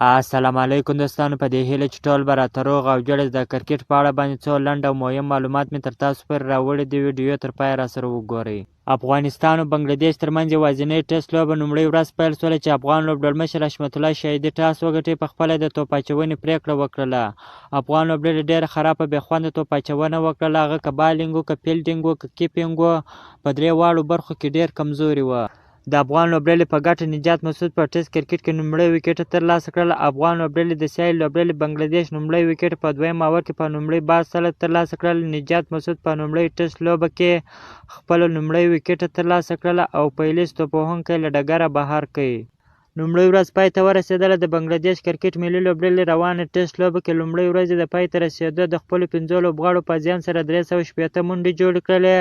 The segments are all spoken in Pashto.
السلام علیکم دوستانو، په دې هیله چې ټول به راته روغ او جوړ د کرکټ په اړه باندې څو لنډ او مهم معلومات مې تر تاسو پورې راوړي دي. ویډیو تر پایه راسره وګورئ. افغانستان او بنګلادیش ترمنځ یوازینۍ ټسټ لوبه لومړۍ ورځ پیل شوله چې افغان لوبډلمشر حشمت الله شهیدي ټاس وګټي، په خپله د توپ اچونې پرېکړه وکړله. افغان لوبډلې ډېره خرابه بې خونده توپ اچونه وکړله، هغه که بالینګ و، که فیلډینګ و، که کیپینګ و، په درې واړو برخو کې ډېر کمزوري وه. د افغان لوبډلې په ګټه نجات مسعود په ټسټ کرکټ کې لومړی وکټ ترلاسه کړل. افغان لوبډلې د سیال لوبډلې بنګلادیش لومړی وکټ په دویم اوور کې په لومړي بال سره ترلاسه کړل. نجات مسعود په لومړۍ ټسټ لوبه کې خپله لومړی وکټ ترلاسه کړل او پیلیز توپوهونکی له ډګره بهر کړ. لومړۍ ورځ پای ته ورسېدله. د بنګلادیش کرکټ ملي لوبډلې روانه ټسټ لوبه کې لومړۍ ورځې د پای ته رسېدو د خپلو 15 لوبغاړو په زیان سره 360 منډې جوړې کړلې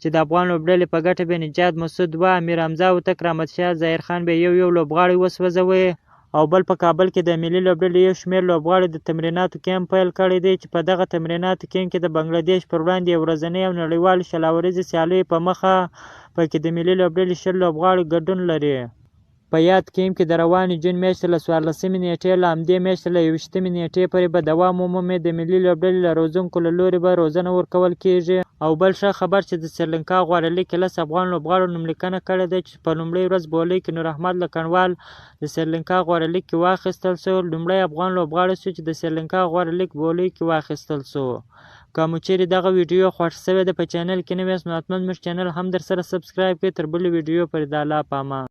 چې د افغان لوبډلې په ګټه به نجات مسعود 2، امیر حمزه هوتک، رحمت شاه ظاهر خان به یو لوبغاړی وسوځوي او بل په کابل کې د ملي لوبډلې یو شمېر لوبغاړي د تمریناتو کیمپ پیل کړی دی چې په دغه تمریناتو کیمپ کې د بنګلادیش پر وړاندې یو ورځنۍ او نړیوالو شلاوريزې سیالیو په مخه پکې د ملي لوبډلې 10 لوبغاړي ګډون لري. په یاد کیمپ کې د روانې جون میاشتې له 14مې نیټې له همدې میاشتې له 21مې نیټې پورې به دوام ومومي. د ملي لوبډلې له روزونکو له لوري به روزنه ورکول کیږي. او بل ښه خبر چې د سریلانکا غوره لیګ کې 10 افغان لوبغاړو نوملیکنه کړې ده چې په لومړۍ ورځ بولۍ کې نور احمد لکنوال د سریلانکا غوره لیګ کې واخیستل شو. لومړی افغان لوبغاړی شو چې د سریلانکا غوره لیګ بولۍ کې واخیستل شو. که مو چیرې دغه ویډیو خوښ شوې ده په چینل کې نوی یاست نو حتما زموږ چینل هم درسره سبسکرایب کړئ. تر بلې ویډیو پورې د الله په امان.